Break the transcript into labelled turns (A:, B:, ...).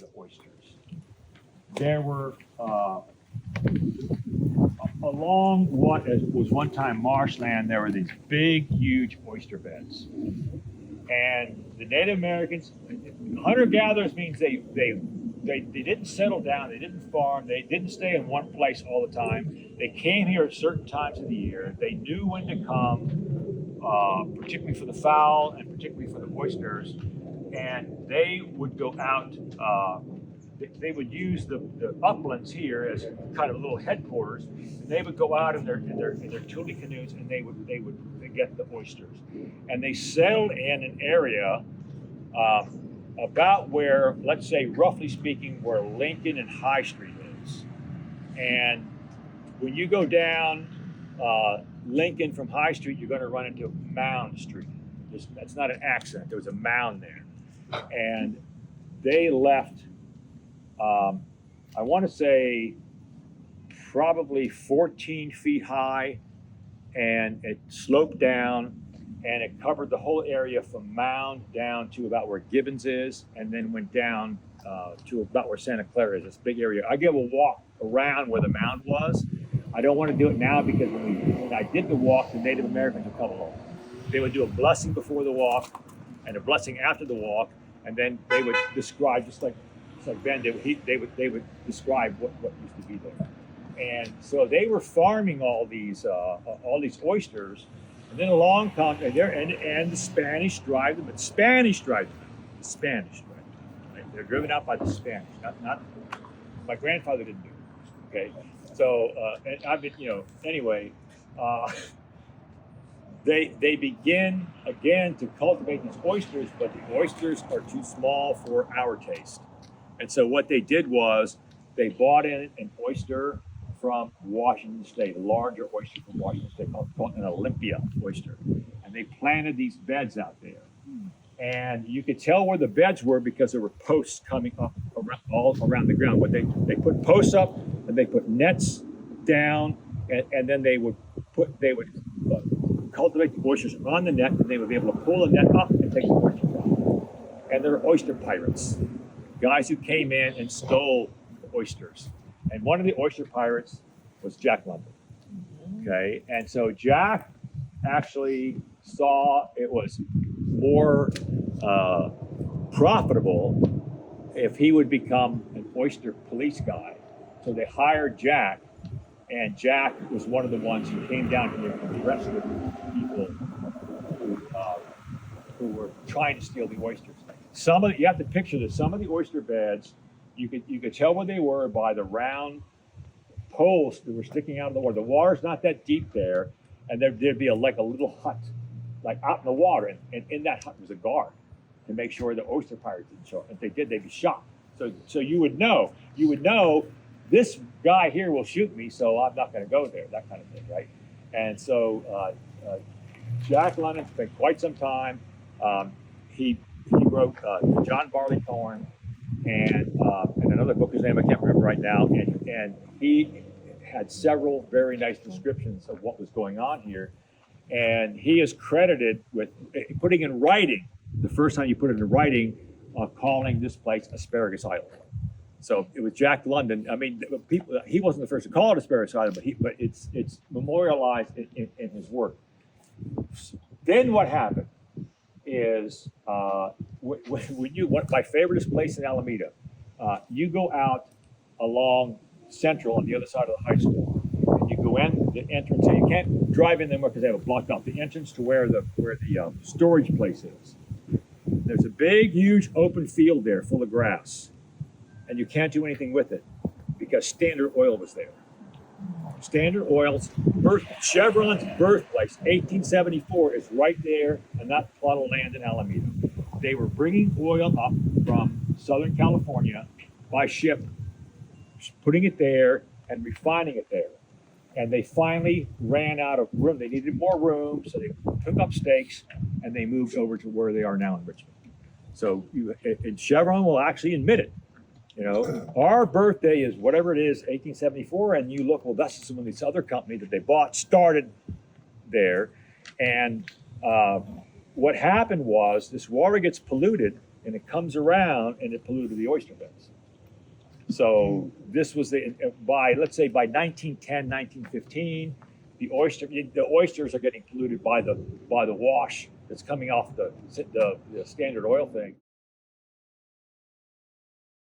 A: the oysters. There were along what was one time marshland, there were these big, huge oyster beds. And the Native Americans, hunter-gatherers means they didn't settle down, they didn't farm, they didn't stay in one place all the time. They came here at certain times of the year. They knew when to come, particularly for the fowl and particularly for the oysters. And they would go out, they would use the uplands here as kind of little headquarters. And they would go out in their tule canoes and they would get the oysters. And they settled in an area about where, let's say, roughly speaking, where Lincoln and High Street is. And when you go down Lincoln from High Street, you're going to run into Mound Street. That's not an accident. There was a mound there. And they left, I want to say, probably 14 feet high, and it sloped down, and it covered the whole area from Mound down to about where Gibbons is, and then went down to about where Santa Clara is, this big area. I gave a walk around where the mound was. I don't want to do it now because when I did the walk, the Native Americans would come along. They would do a blessing before the walk and a blessing after the walk, and then they would describe, just like Ben did, they would describe what used to be there. And so they were farming all these oysters, and then along comes and the Spanish drive them. But Spanish drive them. The Spanish drive them. Right? They're driven out by the Spanish. Not my grandfather didn't do it. Okay, so and I've been, anyway. They begin again to cultivate these oysters, but the oysters are too small for our taste. And so what they did was they bought in an oyster from Washington State, a larger oyster from Washington State called an Olympia oyster. And they planted these beds out there. And you could tell where the beds were because there were posts coming up all around the ground. But they put posts up and they put nets down, and then they would cultivate the oysters on the net, and they would be able to pull the net up and take the oysters out. And they're oyster pirates, guys who came in and stole the oysters. And one of the oyster pirates was Jack London. Okay, and so Jack actually saw it was more profitable if he would become an oyster police guy. So they hired Jack, and Jack was one of the ones who came down here and arrested people who were trying to steal the oysters. You have to picture this. Some of the oyster beds, you could tell where they were by the round poles that were sticking out of the water. The water's not that deep there, and there'd be like a little hut, like out in the water, and in that hut was a guard to make sure the oyster pirates didn't show up. If they did, they'd be shot. So you would know this guy here will shoot me, so I'm not going to go there. That kind of thing, right? And so Jack London spent quite some time. He wrote John Barleycorn and another book, whose name I can't remember right now, and he had several very nice descriptions of what was going on here. And he is credited with putting in writing, the first time you put it in writing, calling this place Asparagus Island. So it was Jack London. I mean, he wasn't the first to call it Asparagus Island, but it's memorialized in his work. Then what happened is my favoriteest place in Alameda, you go out along Central on the other side of the high school, and you go in the entrance, and you can't drive in there because they have it blocked off. The entrance to where the storage place is. There's a big, huge open field there full of grass, and you can't do anything with it because Standard Oil was there. Standard Oil's Chevron's birthplace, 1874, is right there on that plot of land in Alameda. They were bringing oil up from Southern California by ship, putting it there and refining it there. And they finally ran out of room. They needed more room, so they took up stakes and they moved over to where they are now in Richmond. So and Chevron will actually admit it. Our birthday is whatever it is, 1874, and you look, well, that's some of this other company that they bought started there. And what happened was this water gets polluted and it comes around and it polluted the oyster beds. So this was let's say by 1910, 1915, the oysters are getting polluted by the wash that's coming off the Standard Oil thing.